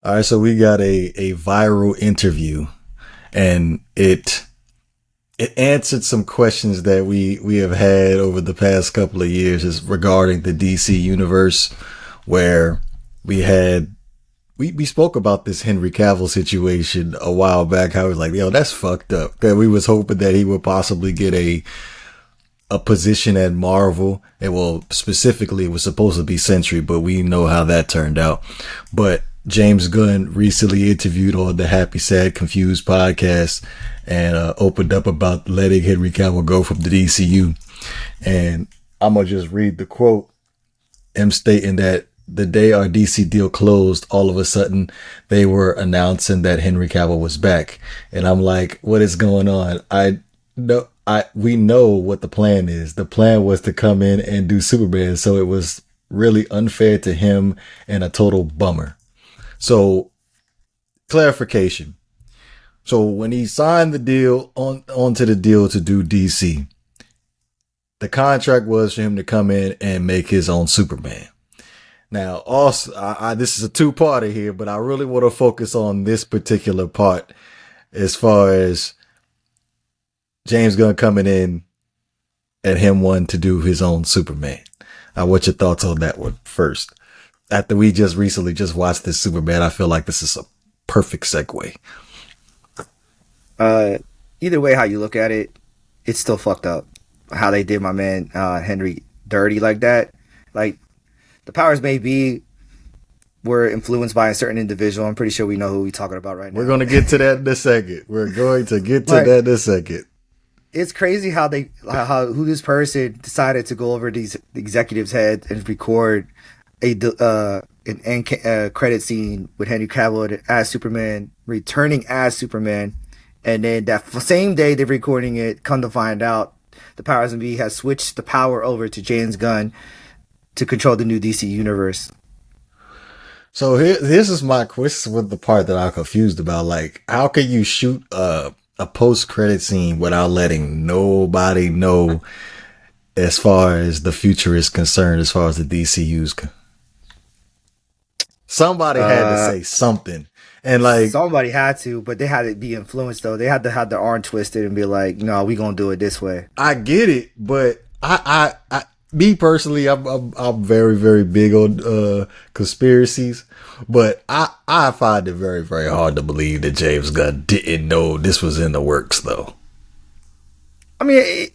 All right, so we got a viral interview, and it answered some questions that we have had over the past couple of years is regarding the DC universe, where we had we spoke about this Henry Cavill situation a while back. How he was like, yo, that's fucked up. That we was hoping that he would possibly get a position at Marvel. And well, specifically, it was supposed to be Century, but we know how that turned out. But James Gunn recently interviewed on the Happy, Sad, Confused podcast and opened up about letting Henry Cavill go from the DCU. And I'm going to just read the quote. Him stating that the day our DC deal closed, all of a sudden they were announcing that Henry Cavill was back. And I'm like, what is going on? We know what the plan is. The plan was to come in and do Superman. So it was really unfair to him and a total bummer. So clarification. So when he signed the deal onto the deal to do DC, the contract was for him to come in and make his own Superman. Now, also, this is a two-parter here, but I really want to focus on this particular part as far as James Gunn coming in and him wanting to do his own Superman. What's your thoughts on that one first? After we just recently just watched this Superman, I feel like this is a perfect segue. Either way, how you look at it, it's still fucked up. How they did my man Henry dirty like that. Like, the powers may be were influenced by a certain individual. I'm pretty sure we know who we're talking about right now. We're going to get to that in a second. It's crazy how who this person decided to go over these executives' heads and record an end credit scene with Henry Cavill as Superman, returning as Superman, and then that same day they're recording it, come to find out the powers and be has switched the power over to James Gunn to control the new DC universe. So this is with the part that I'm confused about. Like, how can you shoot a post-credit scene without letting nobody know as far as the future is concerned, as far as the DCU's somebody had to say something. And like, somebody had to, but they had to be influenced though. They had to have their arm twisted and be like, no, we gonna do it this way. I get it, but I me personally, I'm very, very big on conspiracies, but I find it very, very hard to believe that James Gunn didn't know this was in the works though. I mean,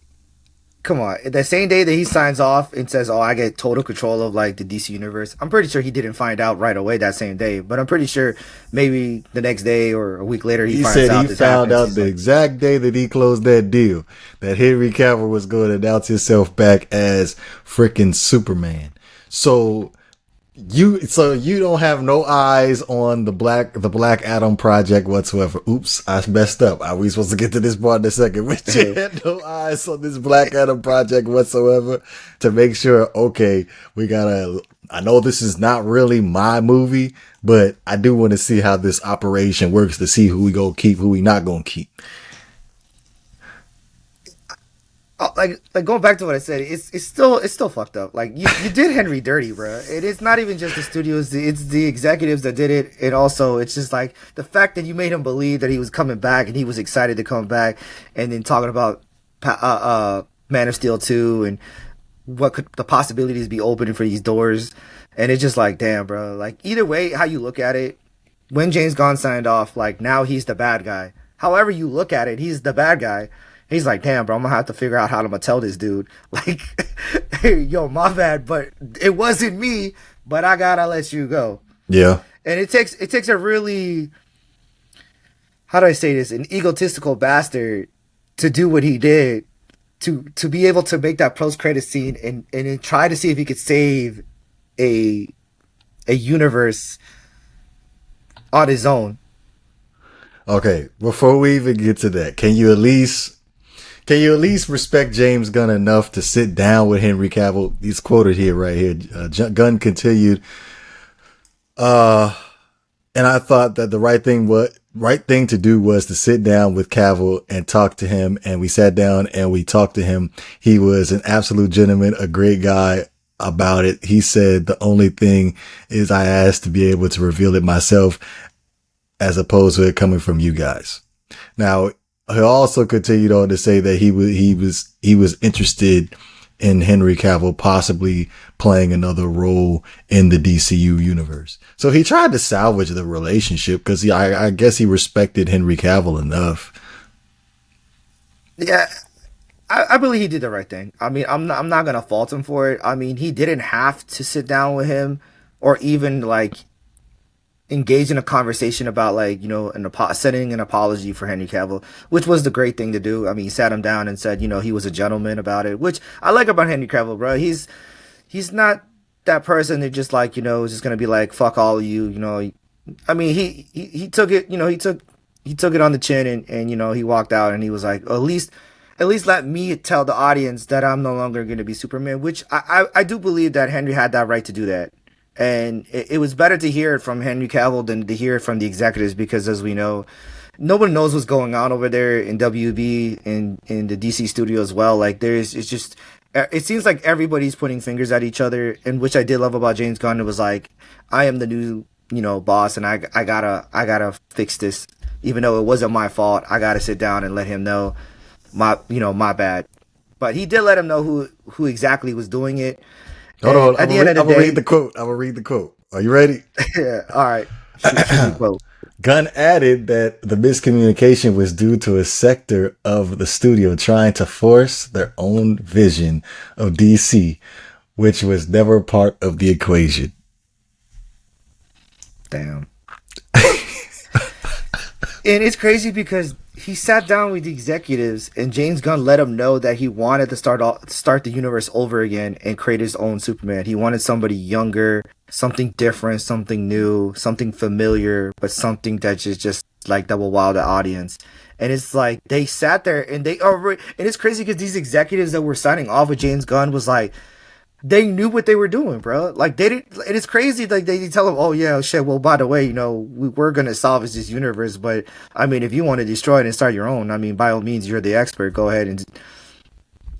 come on. The same day that he signs off and says, oh, I get total control of like the DC universe, I'm pretty sure he didn't find out right away that same day, but I'm pretty sure maybe the next day or a week later he finds out. He found out the exact day that he closed that deal that Henry Cavill was going to announce himself back as freaking Superman. So you don't have no eyes on the Black Adam project whatsoever. Oops, I messed up. Are we supposed to get to this part in a second? But you had no eyes on this Black Adam project whatsoever to make sure, okay, I know this is not really my movie, but I do want to see how this operation works to see who we gonna keep, who we not gonna keep. Like going back to what I said, it's still fucked up. Like you did Henry dirty, bro. It is not even just the studios; it's the executives that did it. And also, it's just like the fact that you made him believe that he was coming back and he was excited to come back, and then talking about Man of Steel 2 and what could the possibilities be opening for these doors. And it's just like, damn, bro. Like either way, how you look at it, when James Gunn signed off, like now he's the bad guy. However you look at it, he's the bad guy. He's like, damn, bro, I'm going to have to figure out how I'm going to tell this dude. Like, hey, yo, my bad, but it wasn't me, but I got to let you go. Yeah. And it takes a really, how do I say this, an egotistical bastard to do what he did, to be able to make that post-credit scene and then try to see if he could save a universe on his own. Okay, before we even get to that, can you at least respect James Gunn enough to sit down with Henry Cavill? He's quoted here, right here. Gunn continued, and I thought that the right thing to do was to sit down with Cavill and talk to him. And we sat down and we talked to him. He was an absolute gentleman, a great guy. about it. He said the only thing is I asked to be able to reveal it myself as opposed to it coming from you guys. Now, he also continued on to say that he was interested in Henry Cavill possibly playing another role in the DCU universe. So he tried to salvage the relationship because I guess he respected Henry Cavill enough. Yeah, I believe he did the right thing. I mean, I'm not gonna fault him for it. I mean, he didn't have to sit down with him or even like engage in a conversation about like sending an apology for Henry Cavill, which was the great thing to do. I mean, he sat him down and said he was a gentleman about it, which I like about Henry Cavill, bro. He's not that person that just like is just gonna be like fuck all of you. I mean, he took it. He took it on the chin and he walked out and he was like, at least let me tell the audience that I'm no longer going to be Superman, which I do believe that Henry had that right to do that. And it was better to hear it from Henry Cavill than to hear it from the executives because, as we know, nobody knows what's going on over there in WB and in the DC studio as well. Like it seems like everybody's pointing fingers at each other, and which I did love about James Gunn. It was like, I am the new boss, and I gotta fix this, even though it wasn't my fault. I gotta sit down and let him know my bad. But he did let him know who exactly was doing it. Hold on, I'm gonna read the quote. I'm gonna read the quote. Are you ready? Yeah. All right. Shoot quote. Gunn added that the miscommunication was due to a sector of the studio trying to force their own vision of DC, which was never part of the equation. Damn. And it's crazy because he sat down with the executives and James Gunn let him know that he wanted to start the universe over again and create his own Superman. He wanted somebody younger, something different, something new, something familiar, but something that just like that will wow the audience. And it's like they sat there and and it's crazy because these executives that were signing off with James Gunn was like, they knew what they were doing, bro. Like they didn't. And it's crazy. Like they tell him, "Oh yeah, shit. Well, by the way, we're gonna salvage this universe, but I mean, if you want to destroy it and start your own, I mean, by all means, you're the expert. Go ahead." And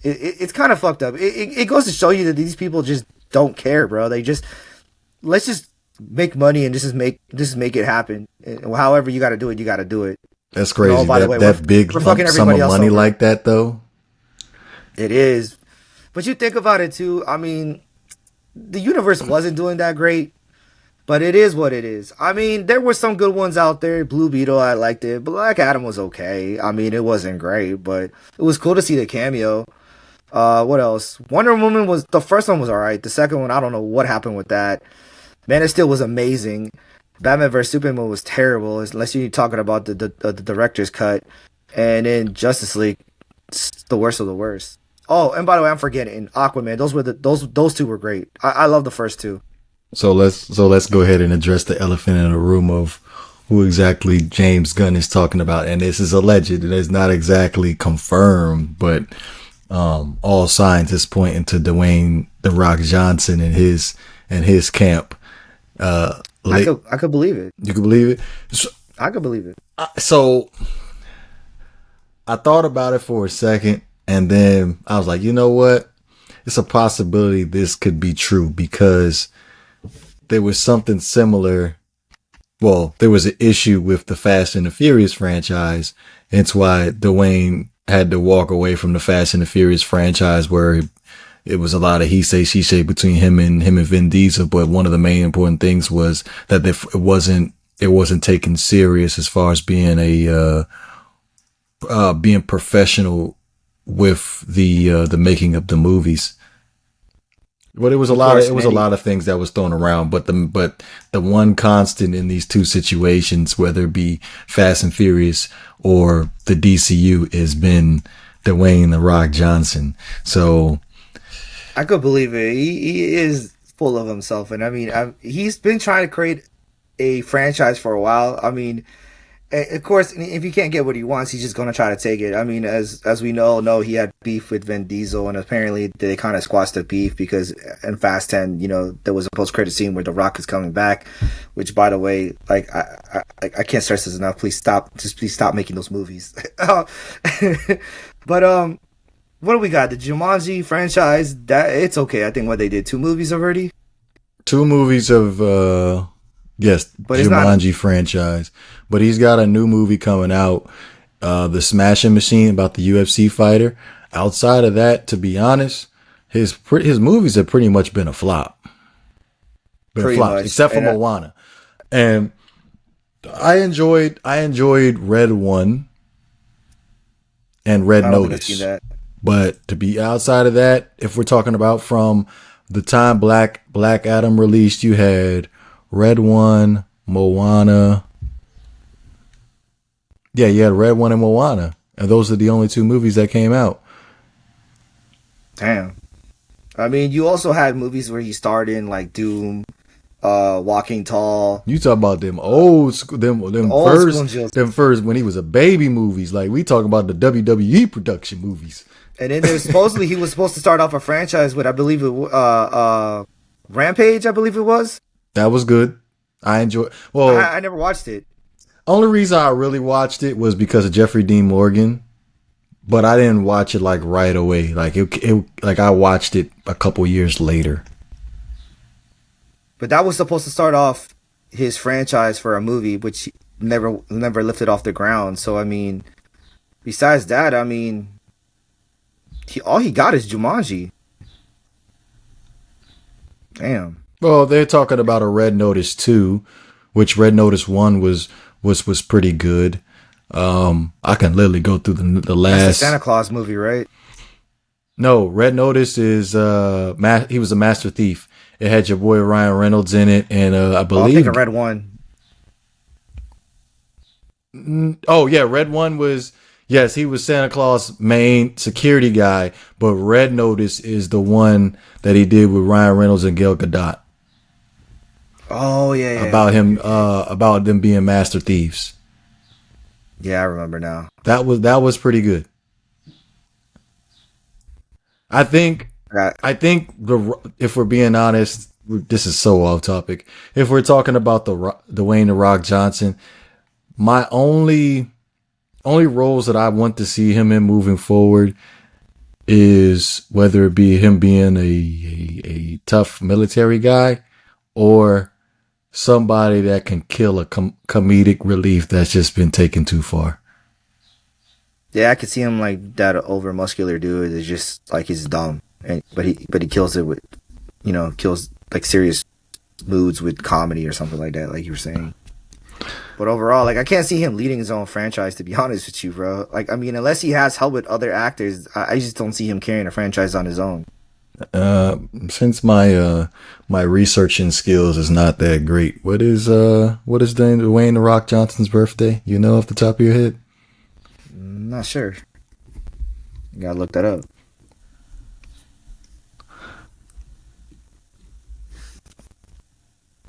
it's kind of fucked up. It goes to show you that these people just don't care, bro. They just let's just make money and just make it happen. And however you got to do it, you got to do it. That's crazy. By the way, that big lump sum of money like that, though. It is. But you think about it too. I mean, the universe wasn't doing that great, but it is what it is. I mean, there were some good ones out there. Blue Beetle, I liked it. Black Adam was okay. I mean, it wasn't great, but it was cool to see the cameo. What else? Wonder Woman the first one was alright. The second one, I don't know what happened with that. Man of Steel was amazing. Batman vs Superman was terrible, unless you're talking about the director's cut. And then Justice League, the worst of the worst. Oh, and by the way, I'm forgetting Aquaman. Those two were great. I love the first two. So let's go ahead and address the elephant in the room of who exactly James Gunn is talking about. And this is alleged. It is not exactly confirmed, but all signs is pointing to Dwayne "The Rock" Johnson and his camp. I could believe it. You could believe it. I could believe it. So I thought about it for a second. And then I was like, you know what? It's a possibility this could be true because there was something similar. Well, there was an issue with the Fast and the Furious franchise. It's why Dwayne had to walk away from the Fast and the Furious franchise where it was a lot of he say, she say between him and Vin Diesel. But one of the main important things was that it wasn't taken serious as far as being being professional with the making of the movies. But it was a lot of things that was thrown around, but the one constant in these two situations, whether it be Fast and Furious or the DCU, has been Dwayne "The Rock" Johnson. So I could believe it. He is full of himself, and I mean, he's been trying to create a franchise for a while. I mean, of course, if he can't get what he wants, he's just going to try to take it. I mean, as we know, he had beef with Vin Diesel, and apparently they kind of squashed the beef because in Fast 10, there was a post-credit scene where The Rock is coming back, which, by the way, like I can't stress this enough. Please stop making those movies. But what do we got? The Jumanji franchise. That it's okay. I think what they did, 2 movies already. 2 movies of yes, But it's not. Jumanji franchise. But he's got a new movie coming out, The Smashing Machine, about the UFC fighter. Outside of that, to be honest, his movies have pretty much been a flop. Been Pretty flops, much. except for Moana. And I enjoyed Red One and Red I don't think I've seen Notice. that. But to be outside of that, if we're talking about from the time Black Adam released, you had Red One, Moana. Yeah, you had Red One and Moana. And those are the only 2 movies that came out. Damn. I mean, you also had movies where he starred in like Doom, Walking Tall, You talk about them old school, them old school first, Jills. them first when he was a baby movies. Like we talking about the WWE production movies. And then there's supposedly he was supposed to start off a franchise with, I believe Rampage, I believe it was. That was good. I enjoyed. Well, I never watched it. only reason I really watched it was because of Jeffrey Dean Morgan, but I didn't watch it like right away. Like like I watched it a couple years later. But that was supposed to start off his franchise for a movie, which he never lifted off the ground. So I mean, besides that, I mean, all he got is Jumanji. Damn. Well, they're talking about a Red Notice 2, which Red Notice 1 was pretty good. I can literally go through the That's the last. Santa Claus movie, right? No, Red Notice is he was a master thief. It had your boy Ryan Reynolds in it, and I Oh, I'm believe. thinking Red One. Oh yeah, Red One was, yes, he was Santa Claus' main security guy, but Red Notice is the one that he did with Ryan Reynolds and Gal Gadot Oh yeah. about him about them being master thieves. Yeah, I remember now. That was pretty good. I think if we're being honest, this is so off topic. If we're talking about the Dwayne the Rock Johnson, my only roles that I want to see him in moving forward is whether it be him being a tough military guy or somebody that can kill a comedic relief that's just been taken too far. Yeah, I could see him like that over muscular dude is just like he's dumb, but he kills it with, kills like serious moods with comedy or something like that, like you were saying. But overall, like I can't see him leading his own franchise, to be honest with you, bro. Like I mean, unless he has help with other actors, I just don't see him carrying a franchise on his own. Since my researching skills is not that great, what is Dwayne the Rock Johnson's birthday? You know off the top of your head? I'm not sure. You gotta look that up.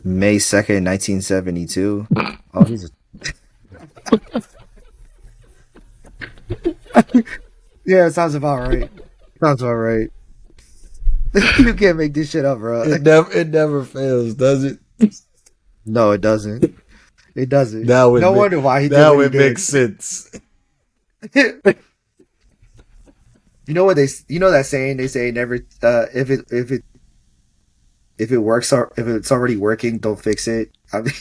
May 2nd, 1972. Oh, he's a... Yeah, it sounds about right. Sounds about right. You can't make this shit up, bro. It never fails, does it? No, it doesn't. It doesn't. No wonder why he did now what it he makes sense. did. You know what you know that saying they say never if it works or if it's already working, don't fix it. I mean,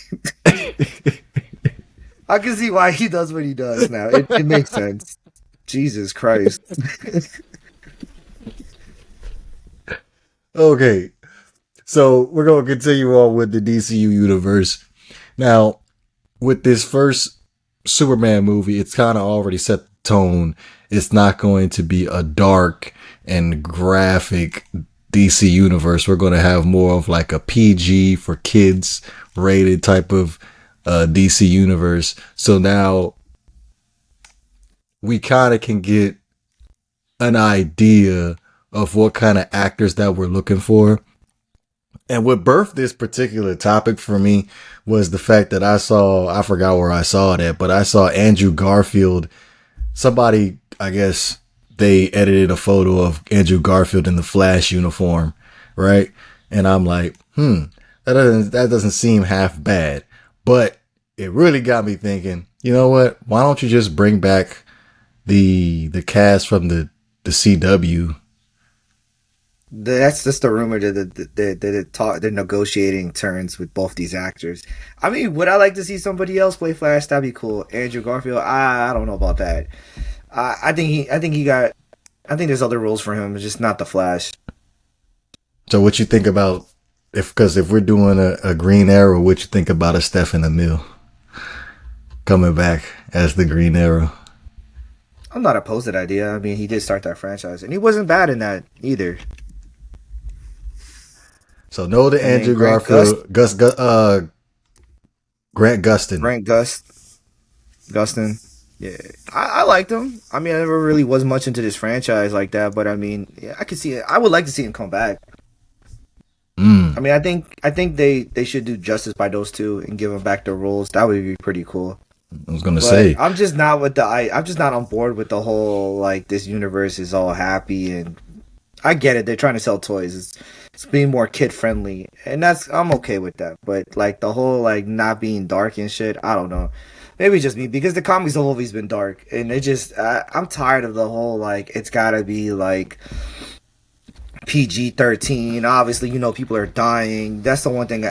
I can see why he does what he does now. It makes sense. Jesus Christ. Okay, so we're going to continue on with the DCU universe. Now, with this first Superman movie, it's kind of already set the tone. It's not going to be a dark and graphic DC universe. We're going to have more of like a PG for kids rated type of DC universe. So now we kind of can get an idea of what kind of actors that we're looking for. And what birthed this particular topic for me was the fact that I forgot where I saw it at, but I saw Andrew Garfield. Somebody, I guess they edited a photo of Andrew Garfield in the Flash uniform, right? And I'm like, that doesn't seem half bad. But it really got me thinking, you know what? Why don't you just bring back the cast from the the CW. That's just the rumor that they're negotiating turns with both these actors. I mean, would I like to see somebody else play Flash? That'd be cool. Andrew Garfield, I don't know about that. I think there's other roles for him. It's just not the Flash. So what you think about if we're doing a Green Arrow, what you think about a Stephen Amell coming back as the Green Arrow? I'm not opposed to that idea. I mean, he did start that franchise, and he wasn't bad in that either. So no to Andrew Garfield, Grant Gustin. Gustin. Yeah, I liked him. I mean, I never really was much into this franchise like that, but I mean, yeah, I could see it. I would like to see him come back. I mean, I think they should do justice by those two and give them back their roles. That would be pretty cool. I was gonna say I'm just not on board with the whole like this universe is all happy, and I get it. They're trying to sell toys. It's being more kid friendly, and I'm okay with that. But like the whole like not being dark and shit, I don't know. Maybe just me because the comics have always been dark, and I'm tired of the whole like it's gotta be like PG-13. Obviously, people are dying. That's the one thing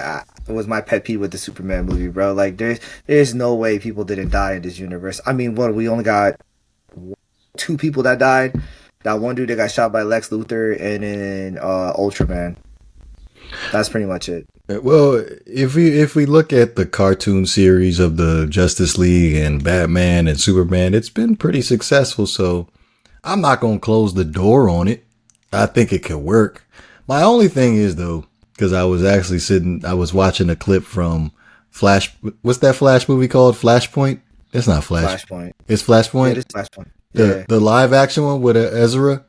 was my pet peeve with the Superman movie, bro. Like, there's no way people didn't die in this universe. I mean, we only got 2 people that died. That one dude that got shot by Lex Luthor, and then Ultraman. That's pretty much it. Well, if we look at the cartoon series of the Justice League and Batman and Superman, it's been pretty successful. So I'm not gonna close the door on it. I think it could work. My only thing is though, because I was watching a clip from Flash. What's that Flash movie called? Flashpoint? It's not Flash. Flashpoint. It's Flashpoint? Yeah, it is Flashpoint. Yeah. The live action one with Ezra?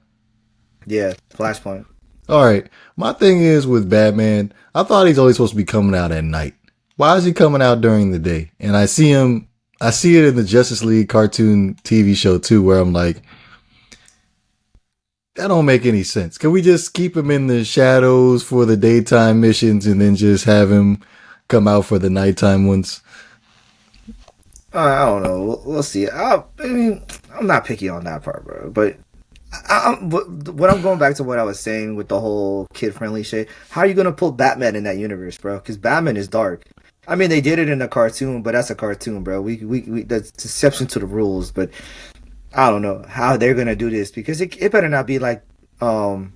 Yeah, Flashpoint. All right. My thing is with Batman, I thought he's only supposed to be coming out at night. Why is he coming out during the day? And I see it in the Justice League cartoon TV show too, where I'm like, that don't make any sense. Can we just keep him in the shadows for the daytime missions and then just have him come out for the nighttime ones? I don't know. We'll see. I mean, I'm not picky on that part, bro. But when I'm going back to what I was saying with the whole kid-friendly shit, how are you gonna put Batman in that universe, bro? Because Batman is dark. I mean, they did it in a cartoon, but that's a cartoon, bro. We that's exception to the rules, but. I don't know how they're gonna do this because it better not be like George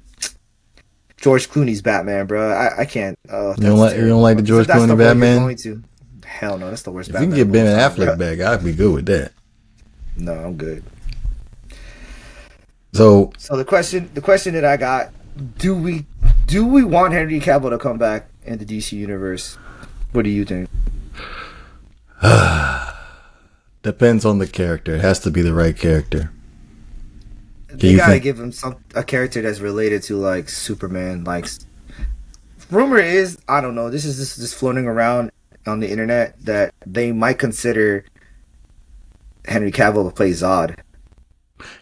Clooney's Batman, bro. I can't. You don't like the George Clooney Batman? Going to. Hell no, that's the worst. If Batman you can get Ben Affleck back, I'd be good with that. No, I'm good. So the question that I got: Do we want Henry Cavill to come back in the DC universe? What do you think? Depends on the character. It has to be the right character. They gotta give him a character that's related to like Superman. Like, rumor is, I don't know. This is just floating around on the internet that they might consider Henry Cavill to play Zod.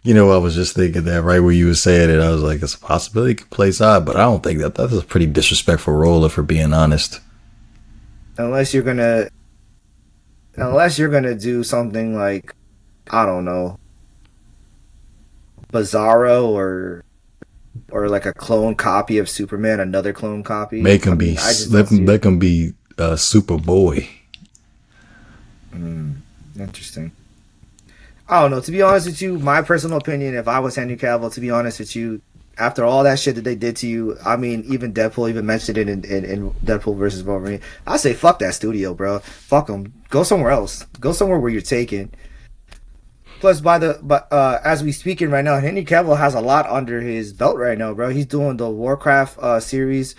I was just thinking that right where you were saying it. I was like, it's a possibility he could play Zod, but I don't think that's a pretty disrespectful role, if we're being honest. Unless you're gonna do something like, I don't know, Bizarro or like a clone copy of Superman, another clone copy. Let him be Superboy. Interesting. I don't know. To be honest with you, my personal opinion, if I was Henry Cavill, to be honest with you, after all that shit that they did to you, I mean, even Deadpool even mentioned it in Deadpool versus Wolverine. I say fuck that studio, bro. Fuck them. Go somewhere else. Go somewhere where you're taken. Plus, as we speaking right now, Henry Cavill has a lot under his belt right now, bro. He's doing the Warcraft series.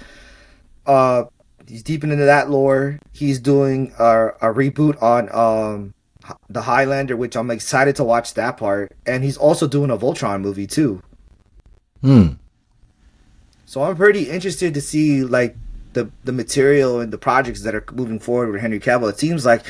He's deep into that lore. He's doing a reboot on the Highlander, which I'm excited to watch that part. And he's also doing a Voltron movie too. So I'm pretty interested to see like the material and the projects that are moving forward with Henry Cavill. It seems like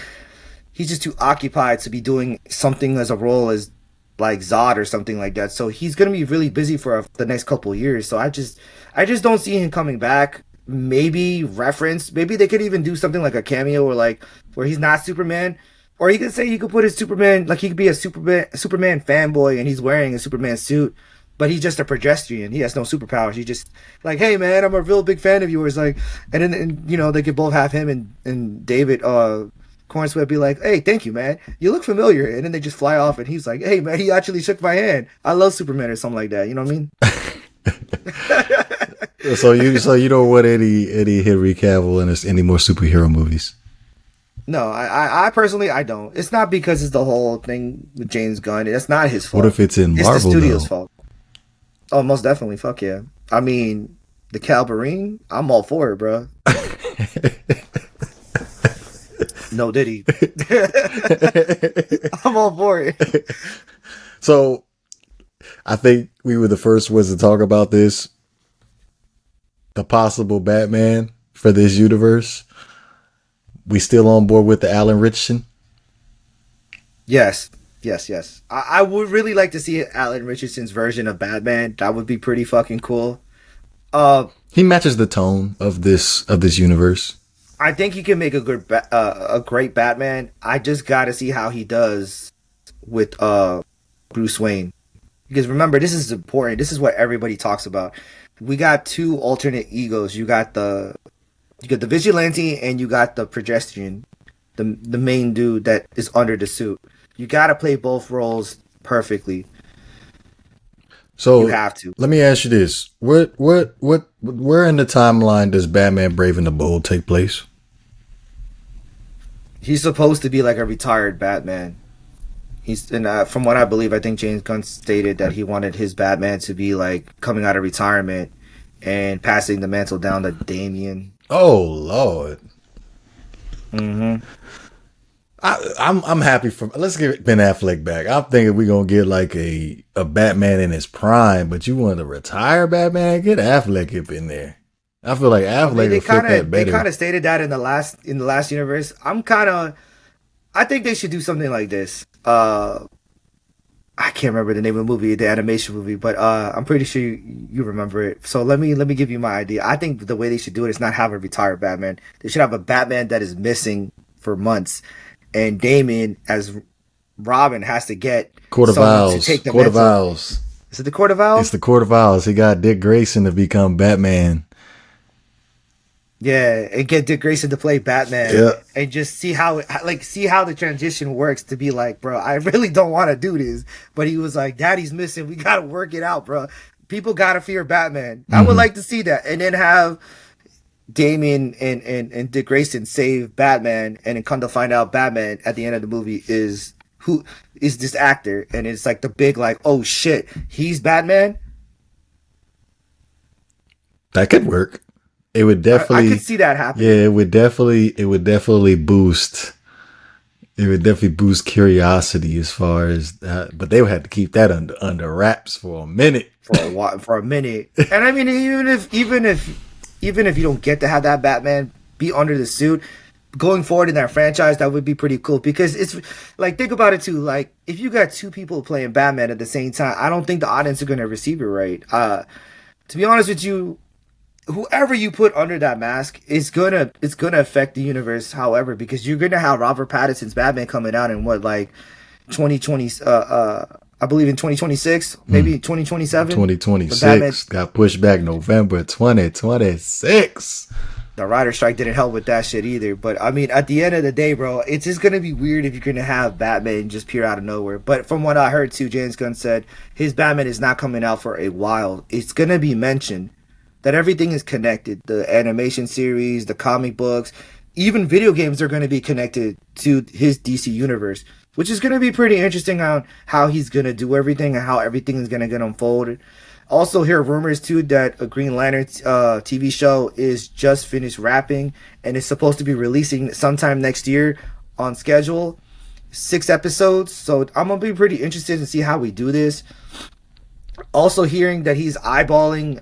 he's just too occupied to be doing something as a role as like Zod or something like that. So he's gonna be really busy for the next couple of years. So I just don't see him coming back. Maybe they could even do something like a cameo or like where he's not Superman. Or he could put his Superman, like he could be a Superman fanboy and he's wearing a Superman suit. but he's just a pedestrian. He has no superpowers. He just like, hey man, I'm a real big fan of yours. Like, and then you know they could both have him and David Cornsweet be like, hey, thank you, man. You look familiar. And then they just fly off, and he's like, hey man, he actually shook my hand. I love Superman or something like that. You know what I mean? So you don't want any Henry Cavill in any more superhero movies? No, I personally I don't. It's not because it's the whole thing with James Gunn. That's not his fault. What if it's in Marvel? It's the studio's though? fault. Oh, most definitely. Fuck yeah. I mean, the Calbarine, I'm all for it, bro. No Diddy. I'm all for it. So, I think we were the first ones to talk about this. The possible Batman for this universe. We still on board with the Alan Richardson? Yes. I would really like to see Alan Richardson's version of Batman. That would be pretty fucking cool. He matches the tone of this universe. I think he can make a great Batman. I just got to see how he does with Bruce Wayne. Because remember, this is important. This is what everybody talks about. We got two alternate egos. You got the vigilante and you got the pedestrian, the main dude that is under the suit. You got to play both roles perfectly. So you have to. Let me ask you this: where in the timeline does Batman Brave and the Bold take place? He's supposed to be like a retired Batman. From what I believe, I think James Gunn stated that he wanted his Batman to be like coming out of retirement and passing the mantle down to Damian. Oh Lord. Mm-hmm. I'm happy for. Let's get Ben Affleck back. I'm thinking we're gonna get like a Batman in his prime, but you want to retire Batman? Get Affleck up in there. I feel like Affleck will fit that better. They kind of stated that in the last universe. I think they should do something like this. I can't remember the name of the movie, the animation movie, but I'm pretty sure you remember it. So let me give you my idea. I think the way they should do it is not have a retired Batman. They should have a Batman that is missing for months, and Damien as Robin has to get Court of Owls. To take the Court of Owls. Is it the Court of Owls? It's the Court of Owls. He got Dick Grayson to become Batman. Yeah, and get Dick Grayson to play Batman, and just see how the transition works. To be like, bro, I really don't want to do this, but he was like, Daddy's missing. We gotta work it out, bro. People gotta fear Batman. Mm-hmm. I would like to see that, and then have Damien and Dick Grayson save Batman, and then come to find out Batman at the end of the movie is this actor, and it's like the big like, oh shit, he's Batman. That could work. It would definitely. I could see that happening. Yeah, it would definitely boost. It would definitely boost curiosity as far as that, but they would have to keep that under wraps for a minute. For a minute, and I mean, even if you don't get to have that Batman be under the suit, going forward in that franchise, that would be pretty cool. Because it's like, think about it too. Like, if you got two people playing Batman at the same time, I don't think the audience are going to receive it right. To be honest with you, whoever you put under that mask it's gonna affect the universe. However, because you're gonna have Robert Pattinson's Batman coming out in 2020. I believe in 2026, maybe 2027. 2026 got pushed back November 2026. The writer strike didn't help with that shit either. But I mean, at the end of the day, bro, it's just gonna be weird if you're gonna have Batman just appear out of nowhere. But from what I heard too, James Gunn said his Batman is not coming out for a while. It's gonna be mentioned that everything is connected. The animation series, the comic books, even video games are going to be connected to his DC universe, which is going to be pretty interesting on how he's going to do everything and how everything is going to get unfolded. Also hear rumors too that a Green Lantern TV show is just finished wrapping and is supposed to be releasing sometime next year on schedule. 6 episodes. So I'm going to be pretty interested to see how we do this. Also hearing that he's eyeballing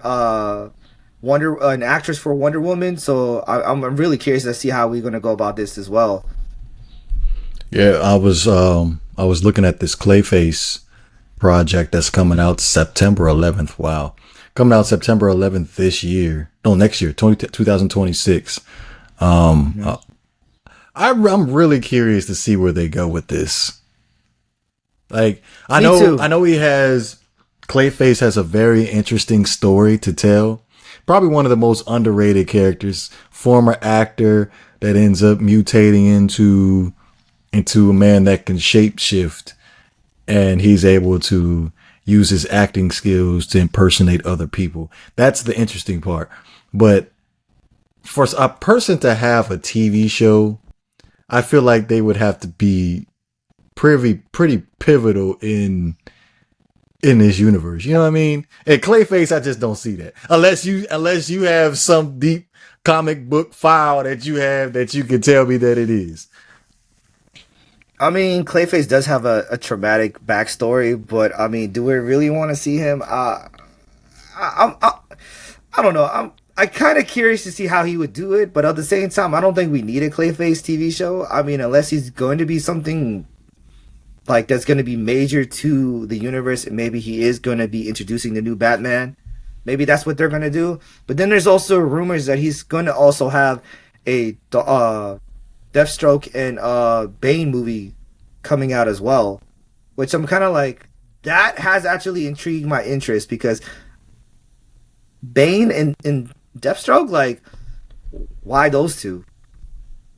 an actress for Wonder Woman, so I'm really curious to see how we're gonna go about this as well. Yeah, I was looking at this Clayface project that's coming out September 11th. Wow, coming out September 11th this year. No, next year, 2026. I'm really curious to see where they go with this. Like, I know he has Clayface has a very interesting story to tell. Probably one of the most underrated characters. Former actor that ends up mutating into a man that can shapeshift, and he's able to use his acting skills to impersonate other people. That's the interesting part. But for a person to have a TV show, I feel like they would have to be pretty pivotal in this universe. You know what I mean? And Clayface, I just don't see that. Unless you have some deep comic book file that you have that you can tell me that it is. I mean, Clayface does have a traumatic backstory, but I mean, do we really want to see him? I don't know. I kind of curious to see how he would do it, but at the same time, I don't think we need a Clayface TV show. I mean, unless he's going to be something like that's going to be major to the universe, and maybe he is going to be introducing the new Batman. Maybe that's what they're going to do. But then there's also rumors that he's going to also have a Deathstroke and Bane movie coming out as well, which I'm kind of like, that has actually intrigued my interest, because Bane and Deathstroke, like, why those two?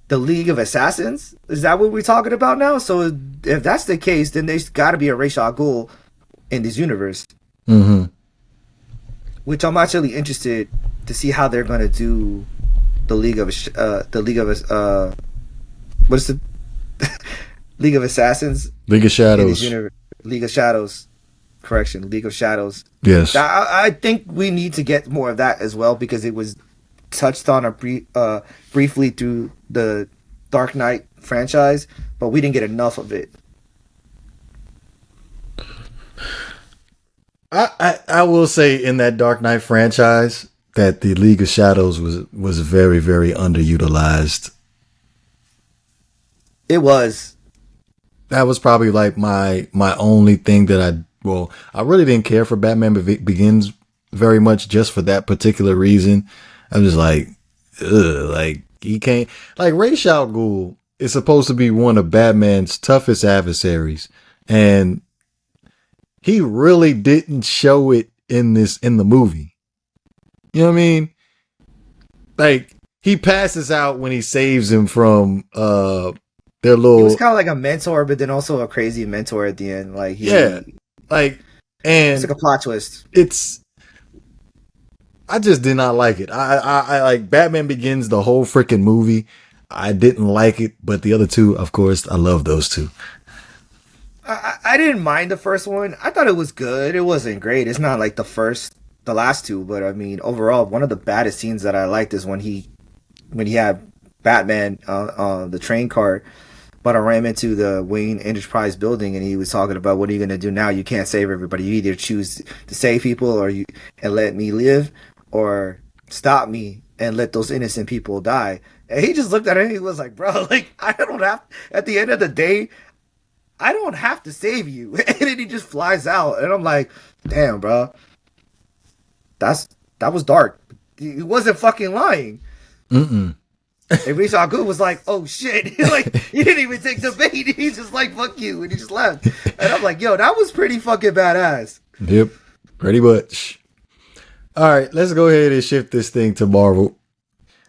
The League of Assassins? Is that what we're talking about now? So if that's the case, then there's got to be a Ra's al Ghul in this universe. Mm-hmm. Which I'm actually interested to see how they're going to do the League of what is the League of Assassins? League of Shadows. League of Shadows. Correction. League of Shadows. Yes. I think we need to get more of that as well, because it was touched on briefly through the Dark Knight franchise, but we didn't get enough of it. I will say, in that Dark Knight franchise, that the League of Shadows was very, very underutilized. It was. That was probably like my only thing that I really didn't care for Batman Begins very much, just for that particular reason. I was like, ugh, like, he can't, like, Ra's al Ghul is supposed to be one of Batman's toughest adversaries, and he really didn't show it in the movie. You know what I mean? Like, he passes out when he saves him from their little. He was kind of like a mentor, but then also a crazy mentor at the end. Like, like, and it's like a plot twist. I just did not like it. I like Batman Begins, the whole freaking movie. I didn't like it, but the other two, of course, I love those two. I didn't mind the first one. I thought it was good. It wasn't great. It's not like the last two, but I mean, overall, one of the baddest scenes that I liked is when he had Batman on the train car, but I ran into the Wayne Enterprise building, and he was talking about, what are you going to do now? You can't save everybody. You either choose to save people and let me live, or stop me and let those innocent people die. And he just looked at it and he was like, bro, like, at the end of the day, I don't have to save you. And then he just flies out. And I'm like, damn, bro. That was dark. He wasn't fucking lying. Mm-mm. And Ra's al Ghul was like, oh shit. Like, he didn't even take the bait. He's just like, fuck you. And he just left. And I'm like, yo, that was pretty fucking badass. Yep. Pretty much. All right, let's go ahead and shift this thing to Marvel.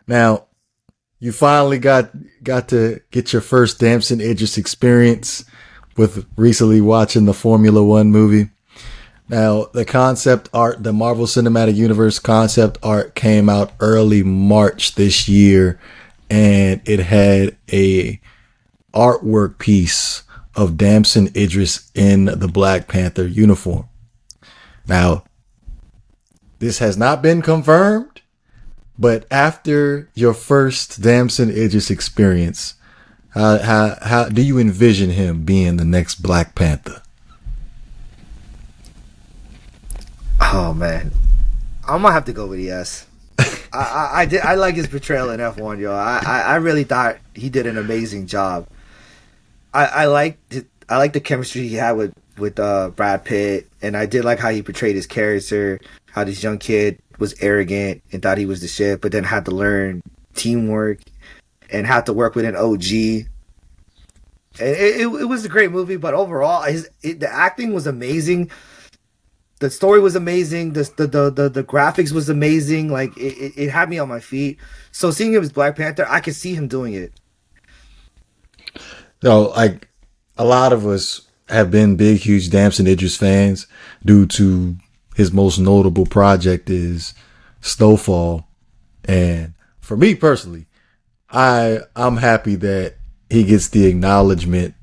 Now, you finally got to get your first Damson Idris experience with recently watching the Formula One movie. Now, the concept art, the Marvel Cinematic Universe concept art, came out early March this year, and it had a artwork piece of Damson Idris in the Black Panther uniform. Now, this has not been confirmed, but after your first Damson Idris experience, how do you envision him being the next Black Panther? Oh man, I'm gonna have to go with yes. I like his portrayal in F1, yo. I really thought he did an amazing job. I liked the chemistry he had with Brad Pitt, and I did like how he portrayed his character. How this young kid was arrogant and thought he was the shit, but then had to learn teamwork and had to work with an OG. And it was a great movie, but overall, the acting was amazing. the story was amazing. The graphics was amazing. Like it had me on my feet. So seeing him as Black Panther, I could see him doing it. No, like a lot of us have been big, huge Damson Idris fans due to his most notable project is Snowfall. And for me personally, I'm happy that he gets the acknowledgement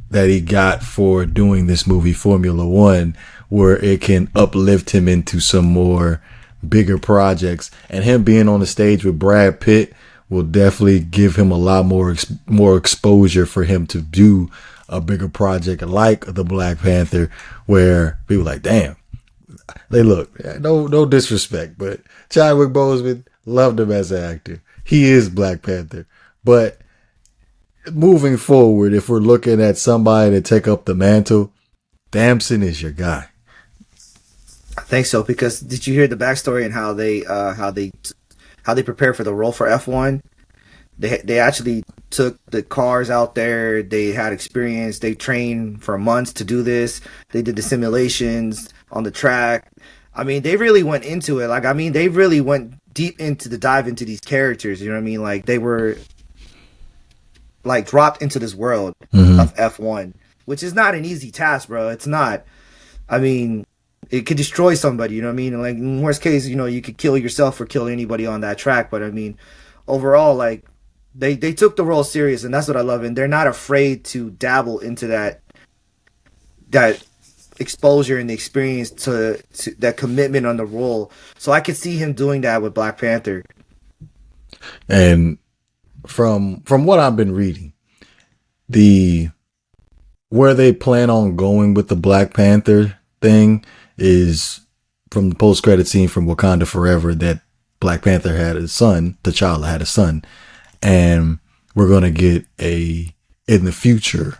that he got for doing this movie Formula One, where it can uplift him into some more bigger projects. And him being on the stage with Brad Pitt will definitely give him a lot more exposure for him to do a bigger project like the Black Panther, where people are like, damn, they look, no disrespect, but Chadwick Boseman, loved him as an actor. He is Black Panther. But moving forward, if we're looking at somebody to take up the mantle, Damson is your guy. I think so, because did you hear the backstory and how they prepared for the role for F1? They actually took the cars out there. They had experience. They trained for months to do this. They did the simulations on the track. I mean, they really went into it. Like, I mean, they really went deep into the dive into these characters. You know what I mean? Like, they were like dropped into this world of F1, which is not an easy task, bro. It's not. I mean, it could destroy somebody. You know what I mean? Like, in worst case, you know, you could kill yourself or kill anybody on that track. But I mean, overall, like, they took the role serious, and that's what I love. And they're not afraid to dabble into that exposure and the experience to that commitment on the role. So I could see him doing that with Black Panther. And from what I've been reading, where they plan on going with the Black Panther thing is from the post-credit scene from Wakanda Forever, that Black Panther had a son, T'Challa had a son, and we're going to get in the future,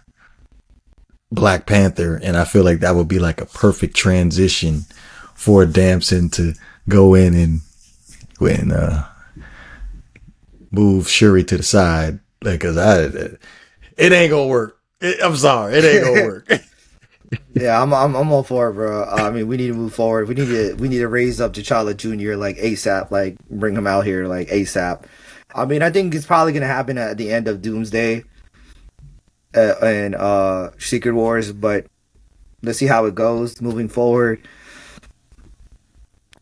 Black Panther. And I feel like that would be like a perfect transition for Damson to go in and move Shuri to the side, because it ain't gonna work. I'm sorry, it ain't gonna work. Yeah, I'm all for it, bro. I mean, we need to move forward. We need to raise up T'Challa Jr. like ASAP, like bring him out here like ASAP. I mean, I think it's probably gonna happen at the end of Doomsday and Secret Wars, but let's see how it goes moving forward.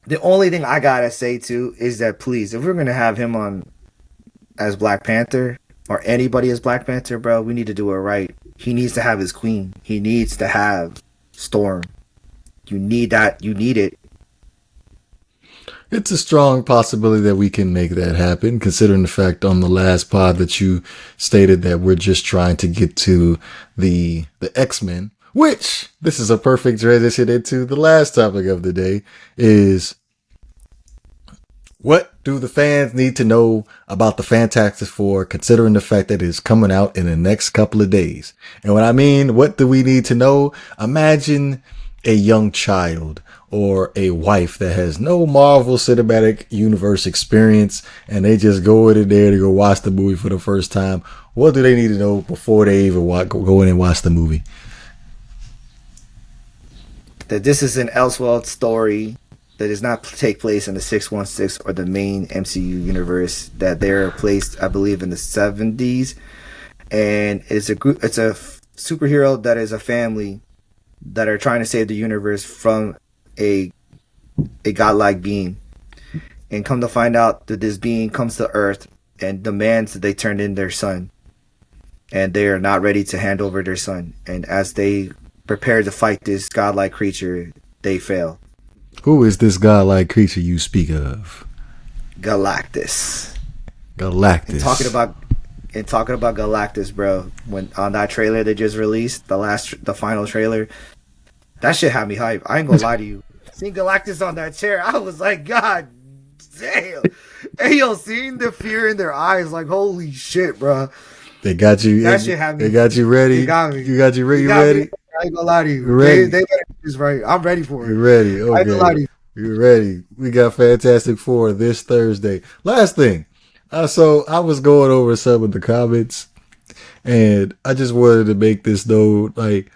The only thing I gotta say too is that, please, if we're gonna have him on as Black Panther, or anybody as Black Panther, bro, we need to do it right. He needs to have his queen. He needs to have Storm. You need that. You need it. It's a strong possibility that we can make that happen, considering the fact on the last pod that you stated that we're just trying to get to the X-Men, which this is a perfect transition into the last topic of the day is, what do the fans need to know about the Fantastic Four, considering the fact that it's coming out in the next couple of days? And when I mean, what do we need to know? Imagine a young child or a wife that has no Marvel Cinematic Universe experience, and they just go in there to go watch the movie for the first time. What do they need to know before they even go in and watch the movie? That this is an Elseworld story that does not take place in the 616 or the main MCU universe. That they're placed, I believe, in the 70s, and it's a superhero that is a family that are trying to save the universe from a godlike being, and come to find out that this being comes to Earth and demands that they turn in their son, and they are not ready to hand over their son. And as they prepare to fight this godlike creature, they fail. Who is this godlike creature you speak of? Galactus. Galactus. And talking about Galactus, bro. When on that trailer they just released, the final trailer, that shit had me hype. I ain't gonna lie to you. Seeing Galactus on that chair, I was like, God damn. Hey, yo, seeing the fear in their eyes, like, holy shit, bro. They got you. That shit had me. They got you ready. They got me. You got you ready. You ready? ready? I ain't gonna lie to you. You're ready. They better do this right. I'm ready for it. You're ready. Okay. I ain't gonna lie to you. You're ready. We got Fantastic Four this Thursday. Last thing. So I was going over some of the comments, and I just wanted to make this note. Like,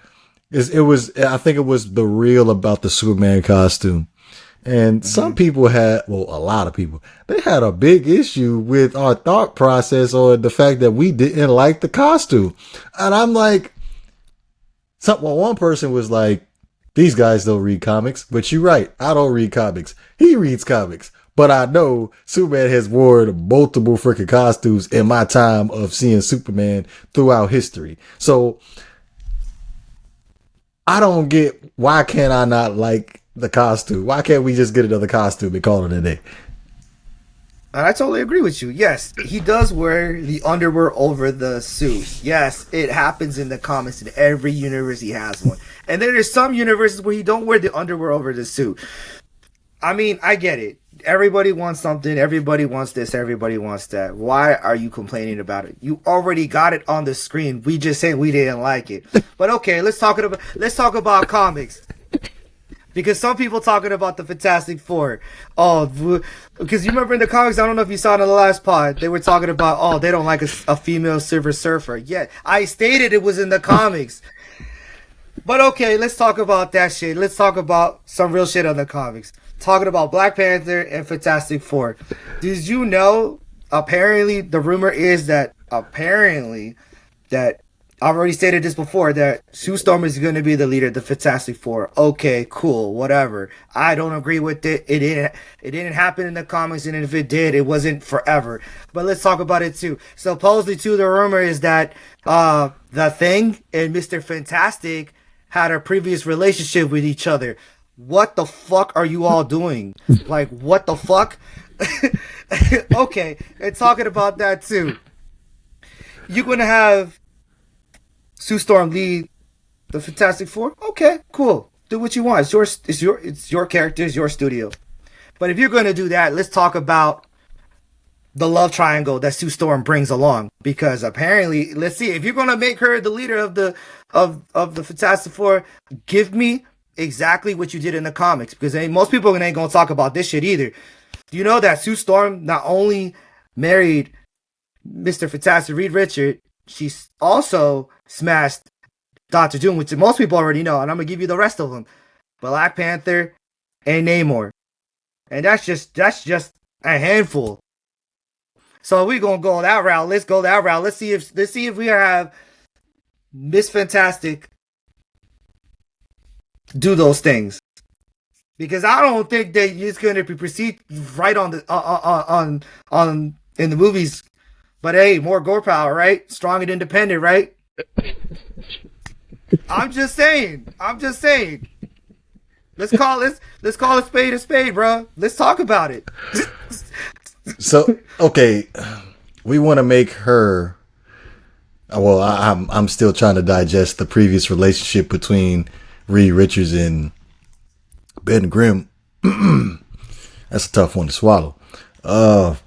It was, I think it was the real about the Superman costume. And some Hmm. people had, well, a lot of people, they had a big issue with our thought process or the fact that we didn't like the costume. And I'm like, well, one person was like, these guys don't read comics, but you're right. I don't read comics. He reads comics. But I know Superman has worn multiple freaking costumes in my time of seeing Superman throughout history. So I don't get, why can't I not like the costume? Why can't we just get another costume and call it a day? And I totally agree with you. Yes, he does wear the underwear over the suit. Yes, it happens in the comics. In every universe, he has one. And then there's some universes where he don't wear the underwear over the suit. I mean, I get it. Everybody wants something. Everybody wants this. Everybody wants that. Why are you complaining about it? You already got it on the screen. We just said we didn't like it. But okay, let's talk about comics. Because some people talking about the Fantastic Four. Oh, because you remember in the comics, I don't know if you saw it in the last pod, they were talking about, oh, they don't like a female Silver Surfer. Yeah, I stated it was in the comics. But okay, let's talk about that shit. Let's talk about some real shit on the comics. Talking about Black Panther and Fantastic Four. Did you know? Apparently, the rumor is that that I've already stated this before that Sue Storm is going to be the leader of the Fantastic Four. Okay, cool, whatever. I don't agree with it. It didn't happen in the comics, and if it did, it wasn't forever. But let's talk about it too. Supposedly, too, the rumor is that the Thing and Mister Fantastic had a previous relationship with each other. What the fuck are you all doing? Like, what the fuck? Okay, and talking about that too. You're gonna have Sue Storm lead the Fantastic Four. Okay, cool. Do what you want. It's your character. It's your studio. But if you're gonna do that, let's talk about the love triangle that Sue Storm brings along. Because apparently, let's see, if you're gonna make her the leader of the Fantastic Four, give me exactly what you did in the comics. Because most people ain't gonna talk about this shit either. Do you know that Sue Storm not only married Mr. Fantastic Reed Richard, she's also smashed Doctor Doom, which most people already know, and I'm gonna give you the rest of them: Black Panther and Namor, and that's just a handful. So we gonna go that route. Let's go that route. Let's see if we have Miss Fantastic do those things, because I don't think that it's gonna be perceived right on the on in the movies. But hey, more gore power, right? Strong and independent, right? I'm just saying. I'm just saying. Let's call a spade, bro. Let's talk about it. So, okay, we want to make her. Well, I'm still trying to digest the previous relationship between Reed Richards and Ben Grimm. That's a tough one to swallow. Tell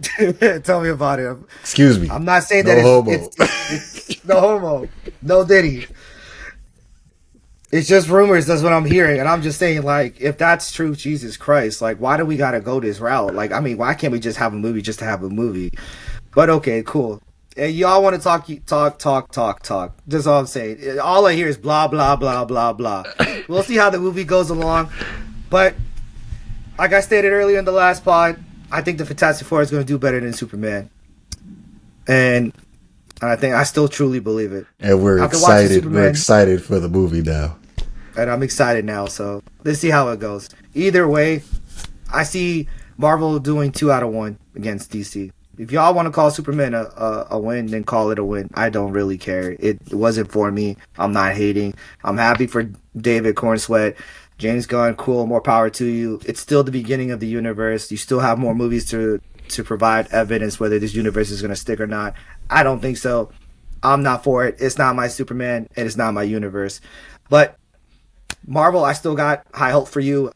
me about it. Excuse me. I'm not saying No that homo. it's no homo, no Diddy. It's just rumors. That's what I'm hearing, and I'm just saying, like, if that's true, Jesus Christ, like, why do we gotta go this route? Like, I mean, why can't we just have a movie just to have a movie? But okay, cool. And y'all want to talk. That's all I'm saying. All I hear is blah blah blah blah blah. We'll see how the movie goes along, but like I stated earlier in the last pod, I think the Fantastic Four is going to do better than Superman, and I still truly believe it. And we're After watching excited. We're Superman, excited for the movie now. and I'm excited now. So let's see how it goes. Either way, I see Marvel doing 2 out of 1 against DC. If y'all want to call Superman a win, then call it a win. I don't really care. It wasn't for me. I'm not hating. I'm happy for David Cornsweet. James Gunn, cool, more power to you. It's still the beginning of the universe. You still have more movies to provide evidence whether this universe is going to stick or not. I don't think so. I'm not for it. It's not my Superman, and it's not my universe. But Marvel, I still got high hope for you.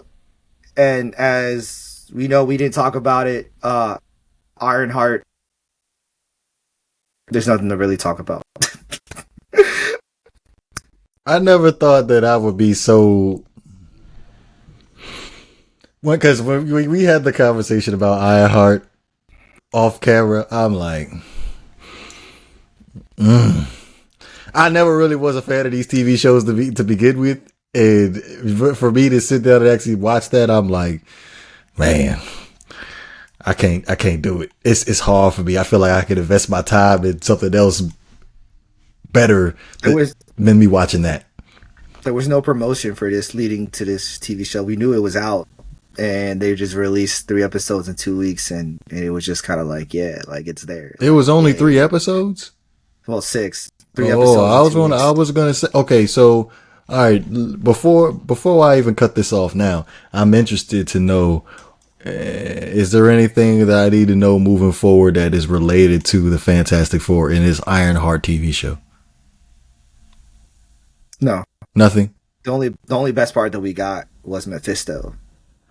And as we know, we didn't talk about it. Ironheart, there's nothing to really talk about. I never thought that I would be so. Because when we had the conversation about Ironheart off camera, I'm like, I never really was a fan of these TV shows to begin with, and for me to sit down and actually watch that, I'm like, man, I can't do it. It's hard for me. I feel like I could invest my time in something else better than me watching that. There was no promotion for this leading to this TV show. We knew it was out, and they just released 3 episodes in 2 weeks, and it was just kind of like, yeah, like it's there. It was only 3 episodes? Well, 6. 3 episodes. I was gonna say, okay, so all right, before I even cut this off now, I'm interested to know, is there anything that I need to know moving forward that is related to the Fantastic Four in this Ironheart TV show? No. Nothing. The only best part that we got was Mephisto.